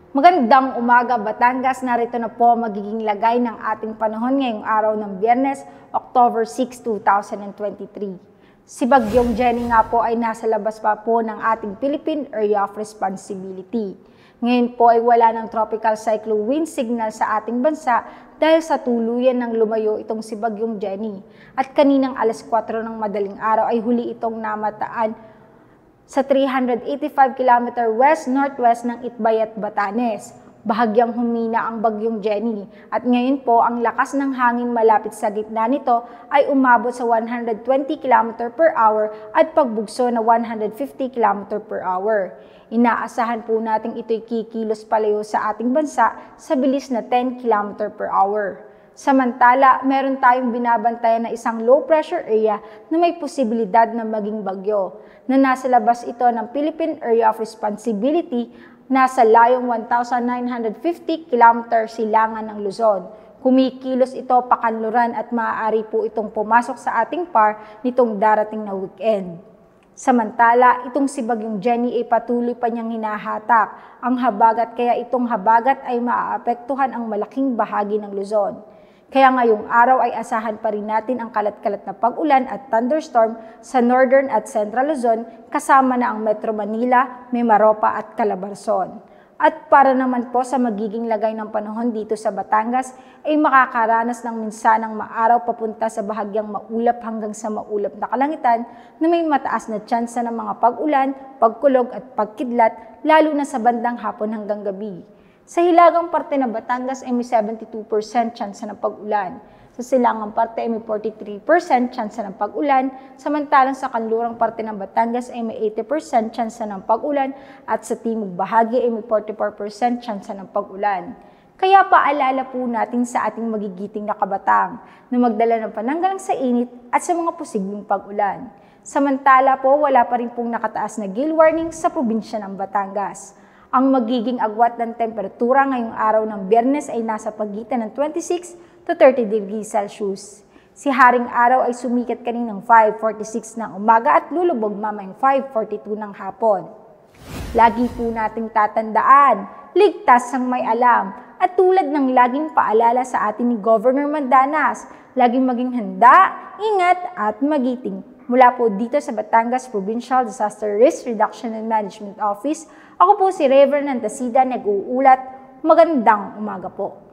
Magandang umaga, Batangas. Narito na po magiging lagay ng ating panahon ngayong araw ng Biyernes, October 6, 2023. Si Bagyong Jenny nga po ay nasa labas pa po ng ating Philippine Area of Responsibility. Ngayon po ay wala ng tropical cyclone wind signal sa ating bansa dahil sa tuluyan ng lumayo itong si Bagyong Jenny. At kaninang alas 4 ng madaling araw ay huli itong namataan sa 385 km west-northwest ng Itbayat, Batanes. Bahagyang humina ang Bagyong Jenny at ngayon po ang lakas ng hangin malapit sa gitna nito ay umabot sa 120 km per hour at pagbugso na 150 km per hour. Inaasahan po natin ito'y kikilos palayo sa ating bansa sa bilis na 10 km per hour. Samantala, meron tayong binabantayan na isang low pressure area na may posibilidad na maging bagyo, na nasa labas ito ng Philippine Area of Responsibility, nasa layong 1,950 km silangan ng Luzon. Kumikilos ito pakanluran at maaari po itong pumasok sa ating PAR nitong darating na weekend. Samantala, itong si Bagyong Jenny ay patuloy pa niyang hinahatak ang habagat, kaya itong habagat ay maaapektuhan ang malaking bahagi ng Luzon. Kaya ngayong araw ay asahan pa rin natin ang kalat-kalat na pag-ulan at thunderstorm sa Northern at Central Luzon kasama na ang Metro Manila, Mimaropa at Calabarzon. At para naman po sa magiging lagay ng panahon dito sa Batangas ay makakaranas ng minsanang maaraw papunta sa bahagyang maulap hanggang sa maulap na kalangitan na may mataas na tsansa ng mga pag-ulan, pagkulog at pagkidlat lalo na sa bandang hapon hanggang gabi. Sa hilagang parte ng Batangas ay may 72% tsansa ng pag-ulan. Sa silangang parte ay may 43% tsansa ng pag-ulan, samantalang sa kanlurang parte ng Batangas ay may 80% tsansa ng pag-ulan at sa timog bahagi ay may 44% tsansa ng pag-ulan. Kaya paalala po natin sa ating magigiting na kabataan na magdala ng pananggalang sa init at sa mga posibleng pag-ulan. Samantala po, wala pa rin pong nakataas na gale warning sa probinsya ng Batangas. Ang magiging agwat ng temperatura ngayong araw ng Biyernes ay nasa pagitan ng 26 to 30 degrees Celsius. Si Haring Araw ay sumikat kaninang 5:46 ng umaga at lulubog mamayang 5:42 ng hapon. Lagi po nating tatandaan, ligtas ang may alam. At tulad ng laging paalala sa atin ni Governor Mandanas, laging maging handa, ingat at magiting. Mula po dito sa Batangas Provincial Disaster Risk Reduction and Management Office, ako po si Reverend Nantasida nag-uulat. Magandang umaga po.